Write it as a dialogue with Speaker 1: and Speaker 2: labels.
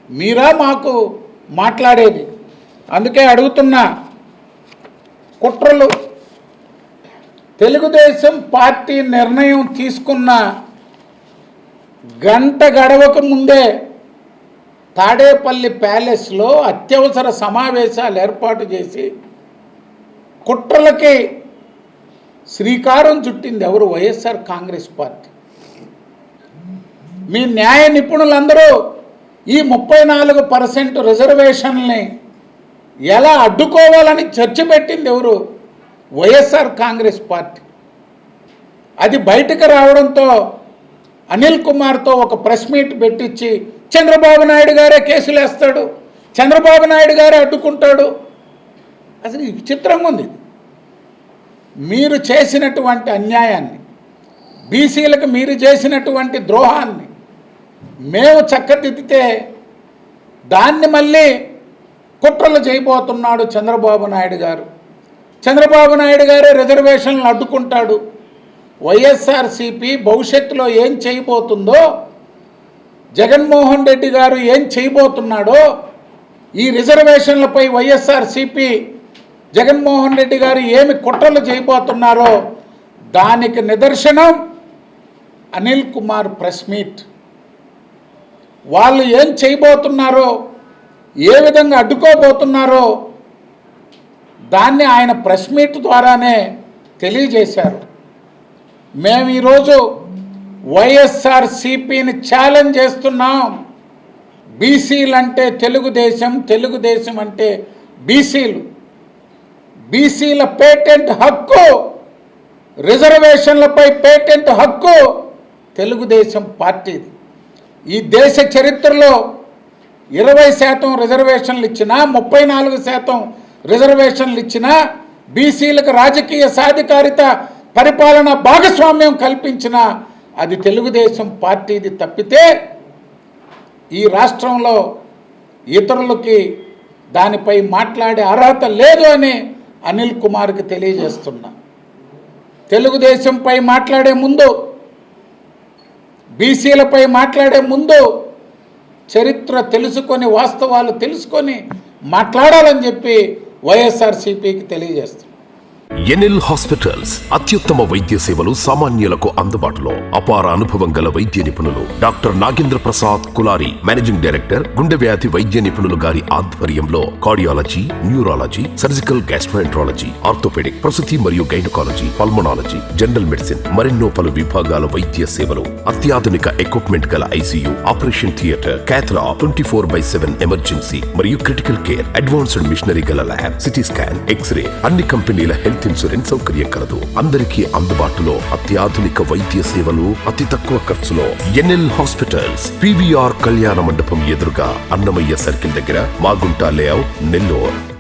Speaker 1: మీరా మాకు మాట్లాడేది? అందుకే అడుగుతున్నా, కుట్రలు తెలుగుదేశం పార్టీ నిర్ణయం తీసుకున్న గంట గడవక ముందే తాడేపల్లి ప్యాలెస్లో అత్యవసర సమావేశాలు ఏర్పాటు చేసి కుట్రలకి శ్రీకారం చుట్టింది ఎవరు? వైఎస్ఆర్ కాంగ్రెస్ పార్టీ. మీ న్యాయ నిపుణులందరూ ఈ 34% రిజర్వేషన్ని ఎలా అడ్డుకోవాలని చర్చ పెట్టింది ఎవరు? వైఎస్ఆర్ కాంగ్రెస్ పార్టీ. అది బయటకు రావడంతో అనిల్ కుమార్తో ఒక ప్రెస్ మీట్ పెట్టించి చంద్రబాబు నాయుడు గారే కేసులు వేస్తాడు, చంద్రబాబు నాయుడు గారే అడ్డుకుంటాడు. అసలు ఈ విచిత్రంగా ఉంది. మీరు చేసినటువంటి అన్యాయాన్ని, బీసీలకు మీరు చేసినటువంటి ద్రోహాన్ని మేము చక్కదిద్దితే దాన్ని మళ్ళీ కుట్రలు చేయబోతున్నాడు చంద్రబాబు నాయుడు గారు. చంద్రబాబు నాయుడు గారే రిజర్వేషన్లను అడ్డుకుంటాడు. వైఎస్ఆర్సీపీ భవిష్యత్తులో ఏం చేయబోతుందో, జగన్మోహన్ రెడ్డి గారు ఏం చేయబోతున్నాడో, ఈ రిజర్వేషన్లపై వైఎస్ఆర్సీపీ జగన్మోహన్ రెడ్డి గారు ఏమి కుట్రలు చేయబోతున్నారో దానికి నిదర్శనం అనిల్ కుమార్ ప్రెస్ మీట్. వాళ్ళు ఏం చేయబోతున్నారో, ఏ విధంగా అడ్డుకోబోతున్నారో దాన్ని ఆయన ప్రెస్ మీట్ ద్వారానే తెలియజేశారు. మేము ఈరోజు వైఎస్ఆర్సీపీని ఛాలెంజ్ చేస్తున్నాం. బీసీలు అంటే తెలుగుదేశం, తెలుగుదేశం అంటే బీసీలు. బీసీల పేటెంట్ హక్కు, రిజర్వేషన్లపై పేటెంట్ హక్కు తెలుగుదేశం పార్టీది. ఈ దేశ చరిత్రలో 20% రిజర్వేషన్లు ఇచ్చినా, 34% రిజర్వేషన్లు ఇచ్చినా, బీసీలకు రాజకీయ సాధికారిత, పరిపాలన భాగస్వామ్యం కల్పించిన అది తెలుగుదేశం పార్టీది తప్పితే ఈ రాష్ట్రంలో ఇతరులకి దానిపై మాట్లాడే అర్హత లేదు అని అనిల్ కుమార్కి తెలియజేస్తున్నా. తెలుగుదేశంపై మాట్లాడే ముందు, బీసీలపై మాట్లాడే ముందు చరిత్ర తెలుసుకొని, వాస్తవాలు తెలుసుకొని మాట్లాడాలని చెప్పి వైఎస్ఆర్సీపీకి తెలియజేస్తున్నాం.
Speaker 2: ఎన్ఎల్ హాస్పిటల్స్ అత్యుత్తమ వైద్య సేవలు సామాన్యులకు అందుబాటులో. అపార అనుభవం గల వైద్య నిపుణులు doctor Nagendra Prasad Kulari, managing director, గుండె వ్యాధి వైద్య నిపుణులు గారి ఆధ్వర్యంలో cardiology, neurology, surgical gastroenterology, orthopaedic, ప్రసూతి మరియు గైనకాలజీ, పల్మనాలజీ, జనరల్ మెడిసిన్, మరెన్నో పలు విభాగాల వైద్య సేవలు. అత్యాధునిక ఎక్విప్మెంట్ గల ఐసీయూ, ఆపరేషన్ థియేటర్, క్యాథ్లా, 24/7 ఎమర్జెన్సీ మరియు క్రిటికల్ కేర్, అడ్వాన్స్డ్ మిషనరీ గల ల్యాబ్, సిటీ స్కాన్, ఎక్స్రే, అన్ని కంపెనీల హెల్త్ ఇన్సూరెన్స్ సౌకర్యం కలదు. అందరికీ అందుబాటులో అత్యాధునిక వైద్య సేవలు అతి తక్కువ ఖర్చులో. ఎన్ఎల్ హాస్పిటల్స్, పివిఆర్ కళ్యాణ మండపం ఎదురుగా, అన్నమయ్య సర్కిల్ దగ్గర, మాగుంట లేఅవుట్, నెల్లూరు.